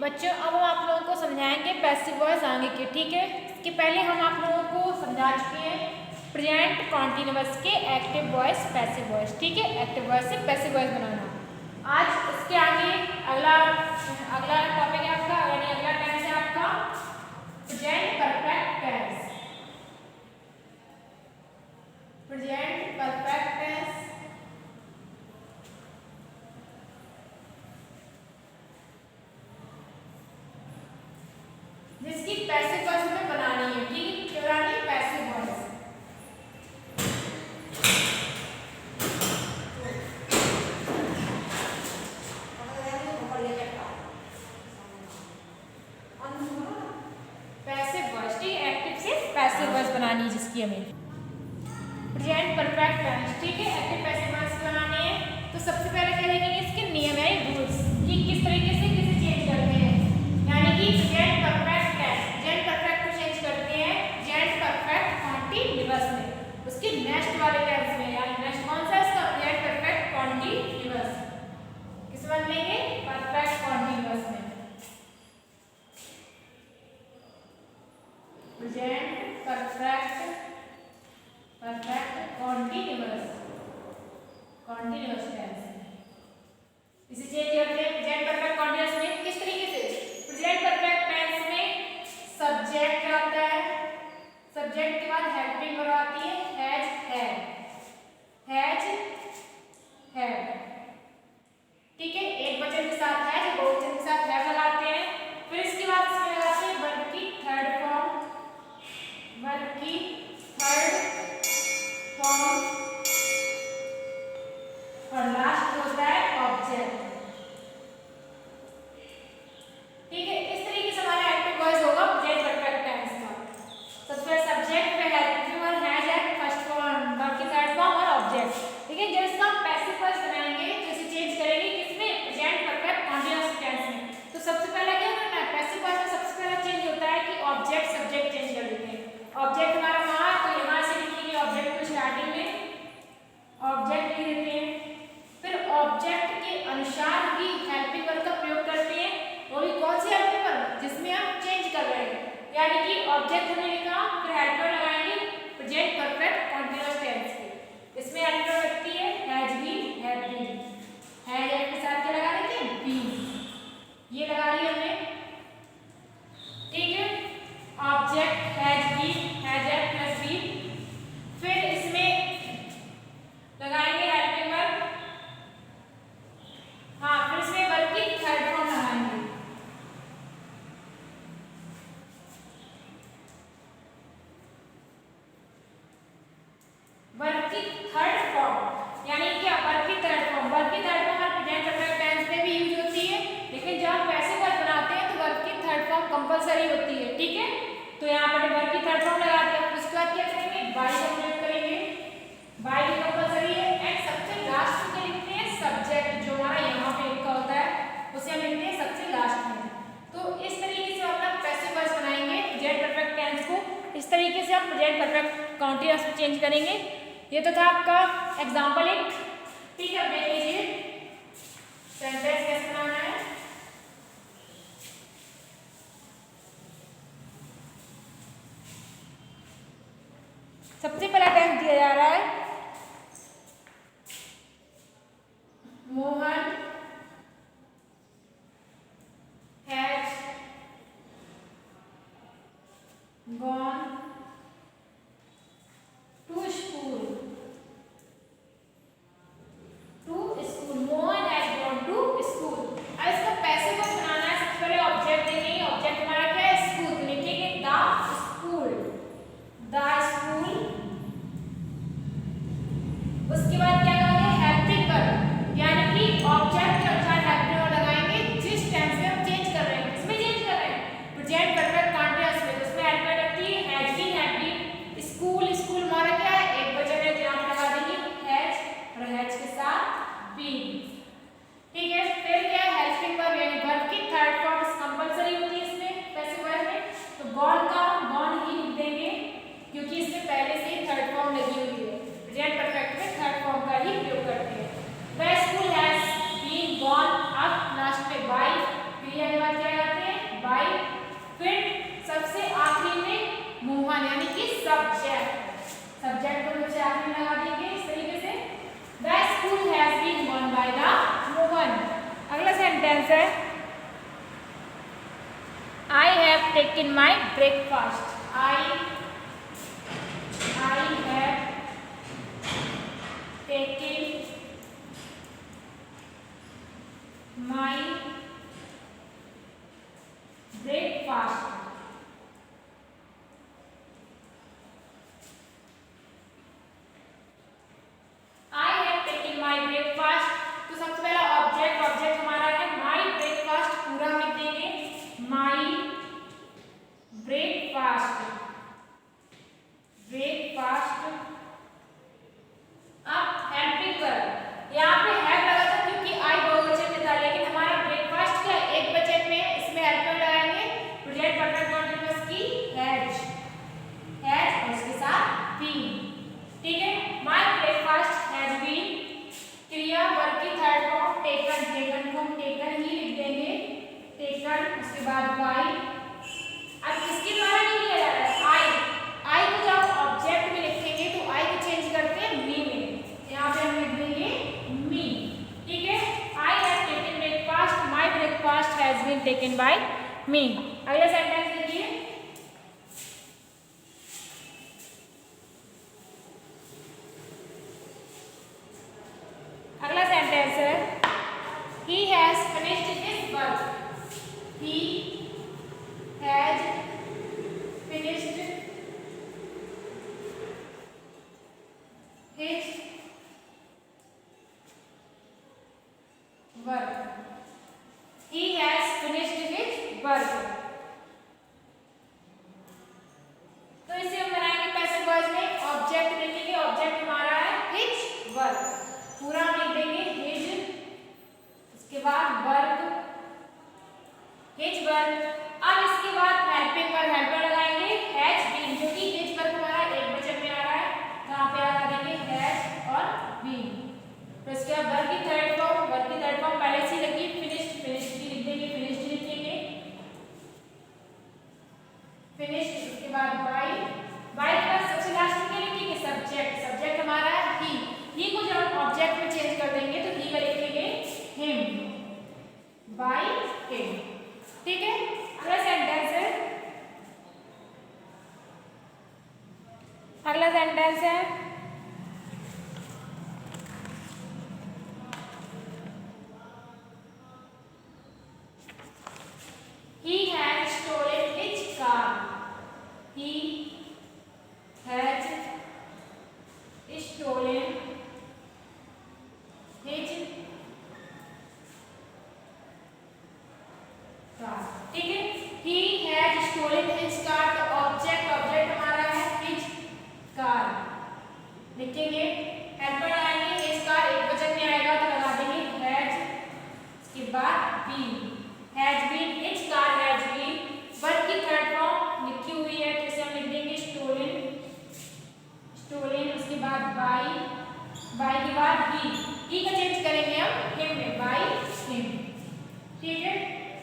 बच्चों अब हम आप लोगों को समझाएंगे पैसिव वॉइस आगे के, ठीक है। इसके पहले हम आप लोगों को समझा चुके हैं प्रेजेंट कॉन्टिन्यूअस के एक्टिव वॉइस पैसिव वॉइस, ठीक है। एक्टिव वॉइस से पैसिव वॉइस बनाना। आज इसके आगे अगला टॉपिक है आपका, यानी अगला टेंस है आपका present perfect tense. Present perfect tense जिसकी पैसिव वॉइस हमें बनानी है, ठीक है। बनानी है पैसिव वॉइस। पैसिव वॉइस, ठीक है। एक्टिव से पैसिव वॉइस बनानी है जिसकी हमें प्रेजेंट परफेक्ट टेंस, ठीक है। एक्टिव पैसिव वॉइस बनाने हैं तो सबसे पहले क्या देखेंगे इसके नियम है, रूल्स, कि किस तरीके से किसे चेंज करते हैं। यानी कि present perfect tense, present perfect को चेंज करते हैं प्रेजेंट परफेक्ट कॉन्टिन्यूअस में, उसके नेक्स्ट वाले टेंस में। यानी नेक्स्ट कौन सा है इसका, प्रेजेंट परफेक्ट कॉन्टिन्यूअस। किस में लेंगे, परफेक्ट कॉन्टिन्यूअस में। प्रेजेंट परफेक्ट कॉन्टिन्यूअस टेंस इसे चेंज करते हैं प्रेजेंट परफेक्ट कॉन्टिन्यूअस में। किस तरीके से, प्रेजेंट परफेक्ट टेंस में सब्जेक्ट आता है, सब्जेक्ट के बाद हेल्पिंग वर्ब आती है, हैज हैड, ठीक है। एक वचन के साथ हैज, बहुवचन के साथ हैव लगाते हैं। फिर इसके बाद इसमें लगाते हैं वर्ब की थर्ड फॉर्म, वर्ब की थर्ड फॉर्म, और लास्ट होता है ऑब्जेक्ट, ठीक है। इस तरीके से हमारा एक्टिव वॉइस होगा प्रेजेंट परफेक्ट टेंस का। सबसे पहले सब्जेक्ट पे helping verb has had first form, verb की थर्ड फॉर्म और ऑब्जेक्ट, ठीक है। जब इसका पैसिव वॉइस बनाएंगे तो इसे चेंज करेंगे किसमें, प्रेजेंट परफेक्ट कॉन्टिन्यूअस टेंस में। तो सबसे पहले क्या करना है, पैसिव वॉइस में सबसे पहले चेंज होता है कि ऑब्जेक्ट सब्जेक्ट चेंज कर देते हैं। ऑब्जेक्ट हमारा वहां है तो यहां से लिखेंगे ऑब्जेक्ट को स्टार्टिंग में, ऑब्जेक्ट लिख देते हैं। फिर ऑब्जेक्ट के अनुसार ही हेल्पिंग वर्ब का प्रयोग करते हैं, वो भी कौन सी हेल्पिंग वर्ब, जिसमें हम चेंज कर रहे हैं। यानी कि ऑब्जेक्ट हमने लिखा, फिर हेल्पर लगाएंगे प्रेजेंट परफेक्ट कॉन्टिन्यूअस टेंस के। इसमें हेल्पर लगती है has been, had been, has had के साथ क्या लगा देते हैं, बीन, ये लगा लिया हमने, ठीक है। Object has been, has had plus been. फिर इसमें लगाएंगे हेल्पिंग वर्ब, हाँ, फिर इसमें वर्ब की थर्ड फॉर्म लगाएंगे, वर्ब की थर्ड फॉर्म। यानी क्या, वर्ब की थर्ड फॉर्म, वर्ब की third form present perfect tense में भी यूज होती है, लेकिन जब हम पैसिव वॉइस बनाते हैं तो वर्ब की थर्ड फॉर्म कंपलसरी होती है, ठीक है। तो यहाँ पर वर्ब की थर्ड फॉर्म लगा दिया। उसके बाद क्या करेंगे, बाई का प्रयोग करेंगे, बाई भी कंपलसरी है। एंड सबसे लास्ट में लिखते हैं सब्जेक्ट, जो हमारा यहाँ पे लिखा होता है उसे हम लिखते हैं सबसे लास्ट में। तो इस तरीके से हम अपना पैसिव वॉइस बनाएंगे प्रेजेंट परफेक्ट टेंस को, इस तरीके से हम प्रेजेंट परफेक्ट कॉन्टिन्यूअस में चेंज करेंगे। ये तो था आपका एग्जाम्पल एक, ठीक है। देख लीजिए सेंटेंस कैसे बनाना है। सबसे पहला टेंस दिया जा रहा है, Mohan has gone to school, Mohan has gone to school. अब इसका पैसिव वॉइस बनाना है, सबसे पहले ऑब्जेक्ट देखेंगे, ऑब्जेक्ट हमारा क्या है, स्कूल, तो लिखेंगे द स्कूल, द स्कूल। उसके बाद क्या करेंगे, हेल्पिंग वर्ब, यानी कि ऑब्जेक्ट के अनुसार हेल्पिंग वर्ब लगाएंगे जिस टेंस में हम चेंज कर रहे हैं। किसमें चेंज कर रहे हैं, प्रेजेंट परफेक्ट कॉन्टिन्यूअस में, उसमें हेल्पिंग लगती है नाम यानी कि सब्जेक्ट, सब्जेक्ट को नीचे आपने लगा देंगे इस तरीके से। The school has been gone by the woman. अगला सेंटेंस है I have taken my breakfast. I have taken my breakfast. I have taken my breakfast. तो सबसे पहला ऑब्जेक्ट हमारा है my breakfast, पूरा हम लिख देंगे my breakfast। अब हेल्पिंग वर्ब, यहाँ पे हैव लगा था क्योंकि आई बहुवचन में था, लेकिन हमारा ब्रेकफास्ट क्या एक वचन में, इसमें हेल्पिंग लगाएंगे प्रेजेंट परफेक्ट कंटीन्यूअस की हैज और उसके साथ बीन। ठीक है, माय ब्रेकफास्ट हैज बीन क्रिया वर्ब की थर्ड फॉर्म टेकन को हम टेकन ही लिख देंगे, टेकन, उसके बाद बाय। अब किसके द्वारा नहीं लिया जा रहा है, आई को जब ऑब्जेक्ट में लिखेंगे तो आई को चेंज करते हैं मी में, यहाँ पे हम लिख देंगे मी। ठीक है, I have taken breakfast, my breakfast has been taken by me. अगला सेंटेंस देखिए, अगला सेंटेंस है he has finished his work. He has finished his work. He has finished his work. तो इसे हम बनाएंगे पैसिव वॉइस में, ऑब्जेक्ट लिखेंगे, ऑब्जेक्ट हमारा है his work, पूरा हम लिख देंगे his, उसके बाद work, his work। अब इसके बाद हेल्पिंग पर हेल्पर लगाएंगे हैज बीन, जो कि हिज वर्क हमारा एक वचन में आ रहा है, यहाँ पे लगा देंगे हैज और बीन। तो इसके बाद वर्क की थर्ड फॉर्म पहले से लगी फिनिश्ड की लिख देंगे, फिनिश्ड लिखेंगे फिनिश्ड, उसके बाद बाय के बाद सबसे लास्ट में क्या लिखेंगे सब्जेक्ट हमारा है ही को जब हम ऑब्जेक्ट में चेंज कर देंगे तो ही का लिखेंगे हिम, बाय हिम। ठीक है, अगला सेंटेंस है he has stolen his car। he has stolen his car। ठीक है, he has stolen his car, तो ऑब्जेक्ट हमारा है his car, लिखेंगे हेल्पर लगाएंगे, his car एक वचन में आएगा तो लगा देंगे has, उसके बाद been, has been, his car has been। Verb की थर्ड फॉर्म लिखी हुई है तो इसे हम लिख देंगे stolen, उसके बाद by के बाद he का चेंज करेंगे हम him में, by him। ठीक है,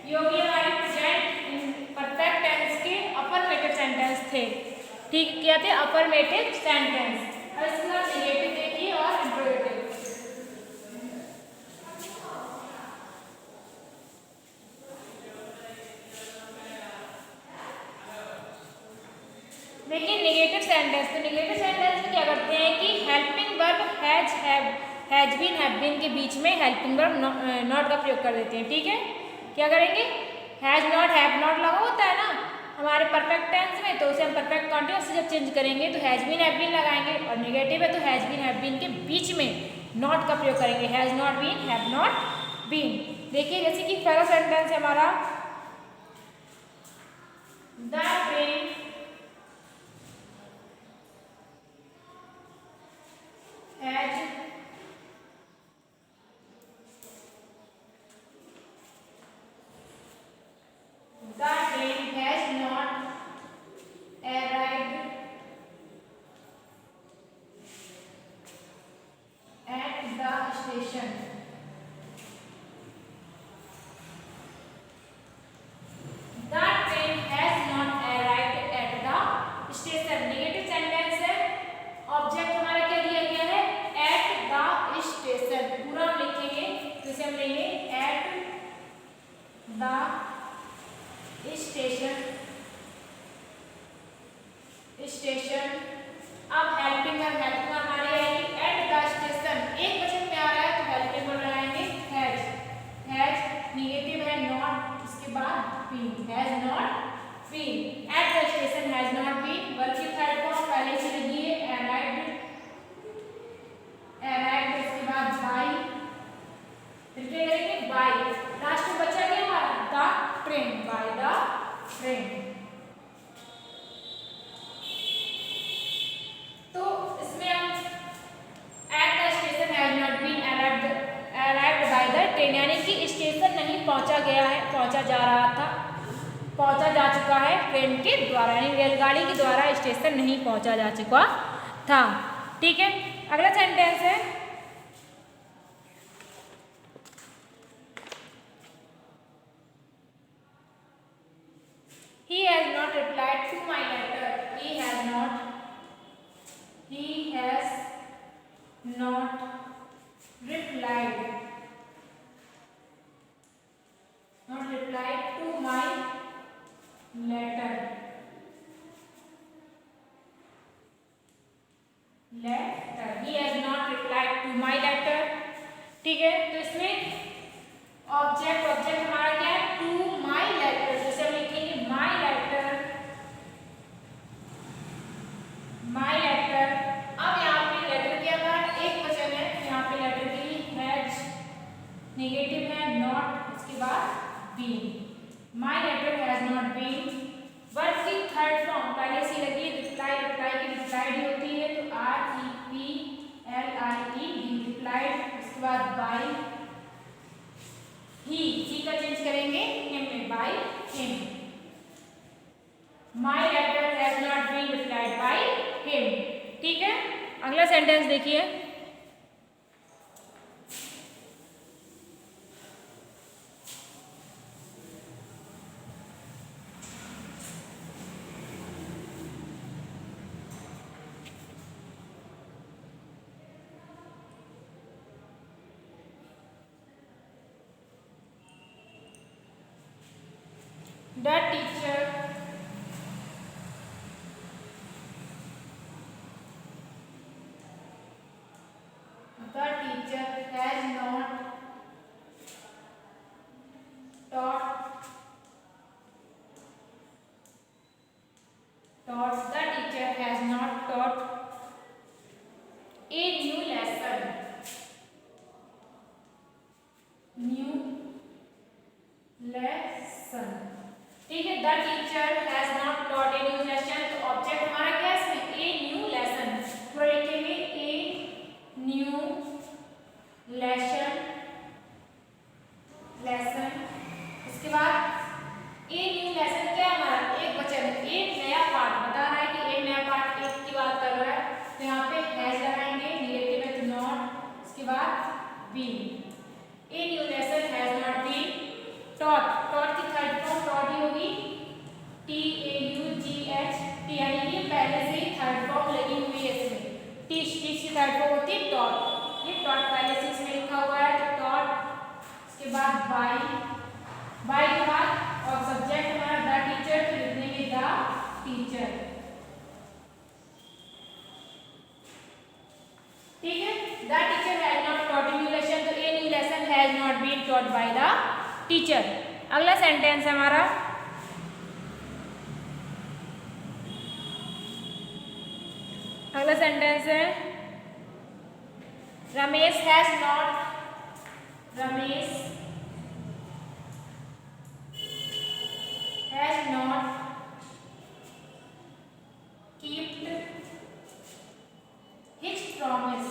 ये हो गया हमारे प्रेजेंट परफेक्ट टेंस के अफर्मेटिव सेंटेंस थे। ठीक, क्या थे अफर्मेटिव सेंटेंस। अब इसके बाद नेगेटिव देखिए और इंट्रोगेटिव। देखिए नेगेटिव सेंटेंस, तो नेगेटिव सेंटेंस में क्या करते हैं कि helping verb has been have been के बीच में हेल्पिंग वर्ब नॉट का प्रयोग कर देते हैं। ठीक है, क्या करेंगे हैज नॉट हैव नॉट लगा होता है ना हमारे परफेक्ट टेंस में, तो उसे हम परफेक्ट कंटीन्यूअस से जब चेंज करेंगे तो हैज बीन हैव बीन लगाएंगे, और नेगेटिव है तो हैज बीन हैव बीन के बीच में नॉट का प्रयोग करेंगे, has not been have not been. देखिए जैसे कि पहला सेंटेंस है हमारा the train has not arrived at the station। The train has not arrived station station. अब हेल्पिंग हमारी आएगी एट द स्टेशन, एक वचन में आ रहा है तो हेल्पिंग वर्ब लगाएंगे हैज निगेटिव है नॉट, उसके बाद been, has not been, at the station has not been. Verb की थर्ड फॉर्म पहले से लगी है अराइव्ड, उसके बाद बाय, फिर क्या करेंगे बाय, लास्ट में बचा क्या हमारा the train, by the train. तो इसमें हम at the station has not been arrived by the train, यानी कि स्टेशन नहीं पहुंचा गया है, पहुंचा जा रहा था, पहुंचा जा चुका है ट्रेन के द्वारा, यानी रेलगाड़ी के द्वारा स्टेशन नहीं पहुंचा जा चुका था। ठीक है, अगला सेंटेंस है he has not replied to my letter, he has not replied to my letter, he has not replied to my letter। ठीक है, तो इसमें ऑब्जेक्ट हमारा क्या है टू माई लेटर, जैसे हम लिखेंगे माई लेटर। अब यहाँ पे लेटर क्या हमारा एक वचन है, यहाँ पे लेटर के लिए हैज नेगेटिव है नॉट, उसके बाद been, my letter has not been. Verb की थर्ड फॉर्म पहले से लगी रिप्लाई की रिप्लाइड होती है, तो REPLIED रिप्लाइड, उसके बाद बाय ही का चेंज करेंगे हिम में, by him. My letter has not been replied by him. ठीक है, अगला सेंटेंस देखिए, the teacher has not taught a new lesson, ठीक है, the teacher has not taught a new lesson, तो ऑब्जेक्ट हमारा क्या है इसमें ए न्यू लेसन, तो लिखेंगे ए न्यू लेसन, उसके बाद ए न्यू लेसन क्या है हमारा एक वचन, एक नया पाठ बता रहा है कि एक नया पाठ एक की बात कर रहा है, तो यहाँ पे हैज लगाएंगे निगेटिव है तो नॉट, उसके बाद been, a new lesson has not been taught की थर्ड फॉर्म टॉट ही होगी TAUGH, यानी कि पहले से ही थर्ड फॉर्म लगी हुई है इसमें, टीच की थर्ड फॉर्म होती है टॉट, ये टॉट पहले से इसमें लिखा हुआ है तो टॉट, उसके बाद बाय के बाद और सब्जेक्ट हमारा द टीचर, तो लिख देंगे द टीचर। ठीक है, the teacher has not taught a new lesson, तो a new lesson has not been taught by the teacher. अगला सेंटेंस है हमारा Ramesh has not keeped his promise,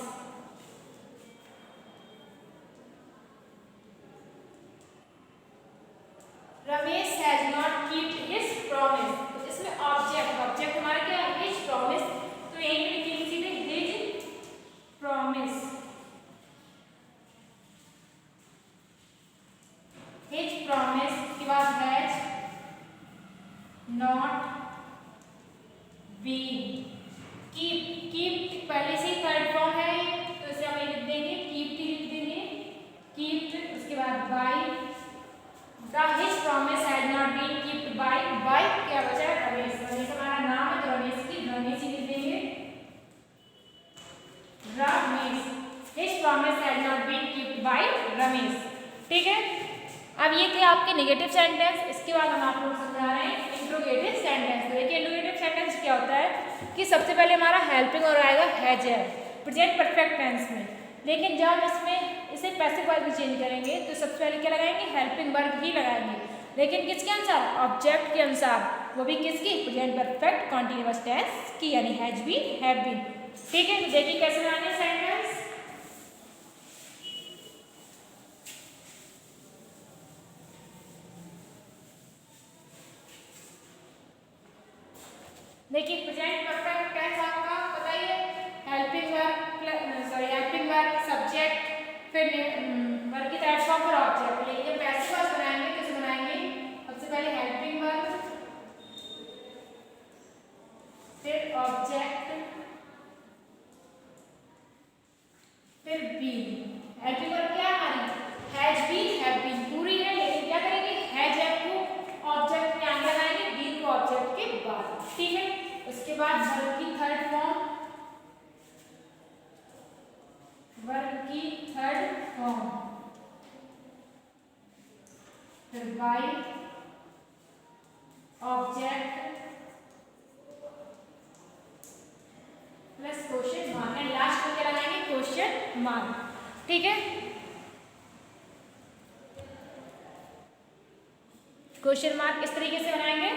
Ramesh has not keeped his promise, तो इसमें object हमारा क्या है हिज प्रॉमिस, तो यहीं पे लिखेंगे सीधे हिज प्रॉमिस, के बाद हैज नॉट बीन, कीप पहले से ही थर्ड फॉर्म है तो इसे हम लिख देंगे कीप्ड, उसके बाद by, the his promise has not been keeped by आपके नेगेटिव सेंटेंस, इसके बाद हम आप लोग समझा रहे हैं इंट्रोगेटिव सेंटेंस। तो देखिए इंट्रोगेटिव सेंटेंस क्या होता है कि सबसे पहले हमारा हेल्पिंग और आएगा हैज है प्रेजेंट परफेक्ट टेंस में, लेकिन जब हम इसमें इसे पैसिव वर्ब भी चेंज करेंगे तो सबसे पहले क्या लगाएंगे, हेल्पिंग वर्ब ही लगाएंगे, लेकिन किसके अनुसार, ऑब्जेक्ट के अनुसार, वो भी किसकी, प्रेजेंट परफेक्ट कॉन्टिन्यूअस टेंस की, यानी हैज बीन, हैव बीन। ठीक है, तो देखिए कैसे बनाने सेंटेंस। देखिए प्रेजेंट परफेक्ट टेंस आपका पता ही है, हेल्पिंग वर्ब सब्जेक्ट, फिर वर्ब की थर्ड फॉर्म पर ऑब्जेक्ट। लेकिन जब पैसिव वॉइस बनाएंगे कैसे बनाएंगे, सबसे पहले हेल्पिंग वर्ब, फिर ऑब्जेक्ट, फिर बीन। हेल्पिंग वर्ब क्या है हमारी, हैज बीन, हैव बीन पूरी है, लेकिन क्या करेंगे, हैज को ऑब्जेक्ट में आगे लगाएंगे, बीन को ऑब्जेक्ट के बाद। ठीक है, उसके बाद वर्ब की थर्ड फॉर्म, वर्ब की थर्ड फॉर्म, फिर by, object plus question mark, and last में क्या लगाएंगे, क्वेश्चन मार्क। ठीक है, क्वेश्चन मार्क इस तरीके से बनाएंगे।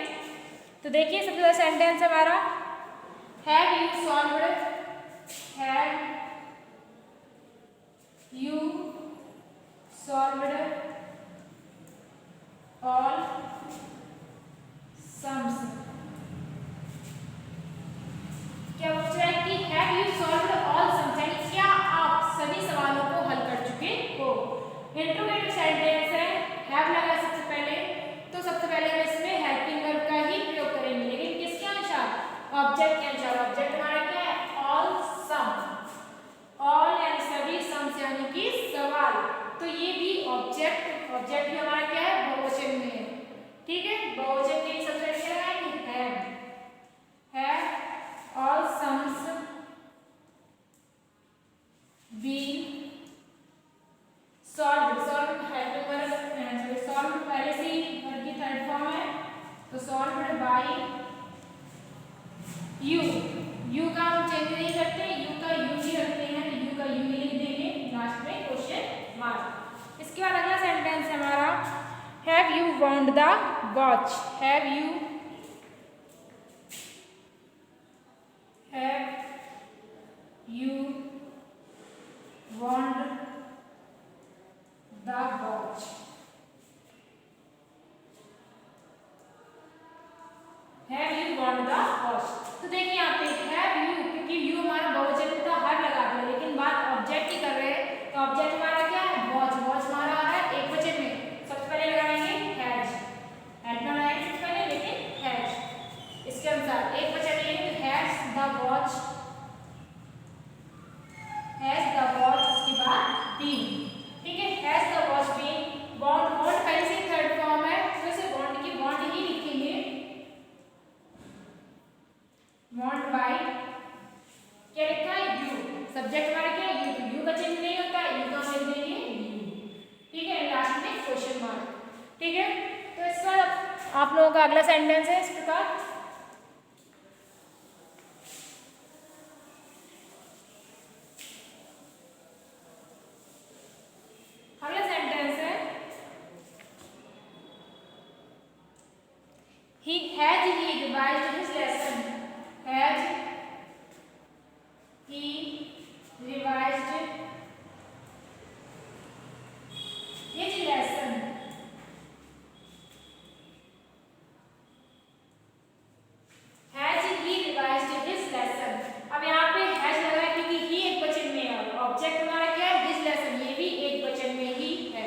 तो देखिए सबसे पहला सेंटेंस हमारा, have you solved, have you solved all sums. क्या पूछ रहा है कि have you solved all sums, यानी क्या आप सभी सवालों को हल कर चुके हो। इंट्रोगेटिव सेंटेंस है, हैव लगा सबसे पहले, तो सबसे पहले हम इसमें हेल्पिंग वर्ब का ही प्रयोग करेंगे, लेकिन किसके अनुसार, ऑब्जेक्ट के अनुसार। ऑब्जेक्ट हमारा क्या है, ऑल सम, ऑल यानी सभी, सम्स यानी कि सवाल, तो ये भी ऑब्जेक्ट, ऑब्जेक्ट भी हमारा क्या है, बहुवचन में है। ठीक है, बहुवचन के लिए सबसे पहले क्या लगाएंगे, have all sums been solved, solved helping verb, solved पहले से ही वर्ब की थर्ड फॉर्म है, तो सॉल्व्ड बाय यू, यू का हम चेंज नहीं करते, यू का यू ही रखते हैं, तो यू का यू ही लिख देंगे, लास्ट में क्वेश्चन मार्क। इसके बाद अगला सेंटेंस है हमारा, have you wound the watch, have you wound the watch, have you wound the watch. तो देखिए यहाँ पे हैव यू, क्योंकि यू हमारा बहुवचन था, हैव लगा दिया, लेकिन बात ऑब्जेक्ट की कर रहे हैं, तो ऑब्जेक्ट हमारा क्या है, वॉच, वॉच हमारा आ रहा है एक वचन में, सबसे पहले लगाएंगे हैज, हैड ना लगाएंगे सबसे पहले, लेकिन हैज इसके अनुसार एक वचन है, तो has the watch, has the watch, उसके बाद बीन। ठीक है, has the watch been, bond, bond पहले से थर्ड फॉर्म है, तो इसे बॉन्ड की बॉन्ड ही लिखेंगे, बॉन्ड बाय, क्या लिखा है, यू, सब्जेक्ट हमारा क्या है, यू, यू का चेंज नहीं होता है, यू का हम लिख देंगे यू। ठीक है, लास्ट में क्वेश्चन मार्क। ठीक है, तो इस बार आप लोगों का अगला सेंटेंस है इस प्रकार, अगला सेंटेंस है, he revised his lesson, has he revised his lesson, has he revised his lesson। अब यहाँ पे हैज लगा है क्योंकि ही एक वचन में है, ऑब्जेक्ट हमारा क्या है, हिज लेसन, ये भी एक वचन में ही है।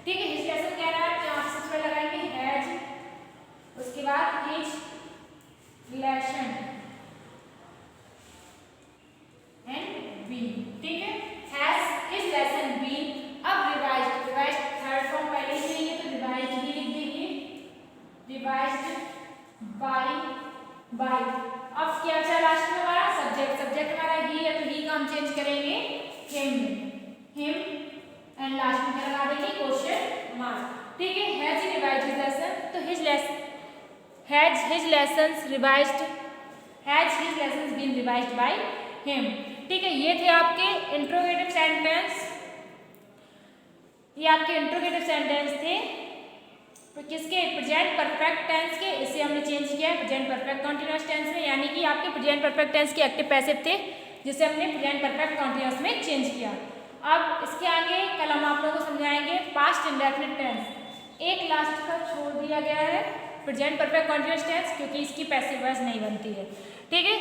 ठीक है, हिज लेसन कह रहा है, तो यहाँ सबसे पहले लगाएंगे हैज, उसके बाद हिज लेसन एंड बीन। ठीक है, हैज हिज लेसन बीन, अब रिवाइज्ड, रिवाइज्ड थर्ड फॉर्म पहले से ही है, तो रिवाइज्ड ही लिख देंगे, रिवाइज्ड बाय, अब क्या अच्छा लास्ट में हमारा सब्जेक्ट, सब्जेक्ट हमारा ही है, तो ही का हम चेंज करेंगे हिम, एंड लास्ट में क्या लगा देंगे, क्वेश्चन मार्क। ठीक है, has he revised his lesson, तो has his lessons revised, has his lessons been revised by him. ठीक है, ये थे आपके इंट्रोगेटिव सेंटेंस, ये आपके इंट्रोगेटिव सेंटेंस थे तो किसके, प्रेजेंट परफेक्ट टेंस के। इसे हमने चेंज किया है प्रेजेंट परफेक्ट कॉन्टिन्यूअस टेंस में, यानी कि आपके प्रेजेंट परफेक्ट टेंस के एक्टिव पैसिव थे जिसे हमने प्रेजेंट परफेक्ट कॉन्टिन्यूअस में चेंज किया। अब इसके आगे कल हम आप लोगों को समझाएंगे पास्ट इंडेफिनिट टेंस। एक लास्ट का छोड़ दिया गया है प्रेजेंट परफेक्ट कॉन्टिन्यूअस टेंस, क्योंकि इसकी पैसिव वॉइस नहीं बनती है। ठीक है,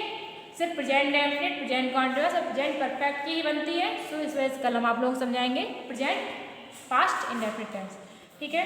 सिर्फ प्रेजेंट इंडेफिनिट, प्रेजेंट कॉन्टिन्यूअस और प्रेजेंट परफेक्ट की ही बनती है। सो इस वजह से कल हम आप लोगों को समझाएंगे प्रेजेंट पास्ट इंडेफिनिट टेंस। ठीक है।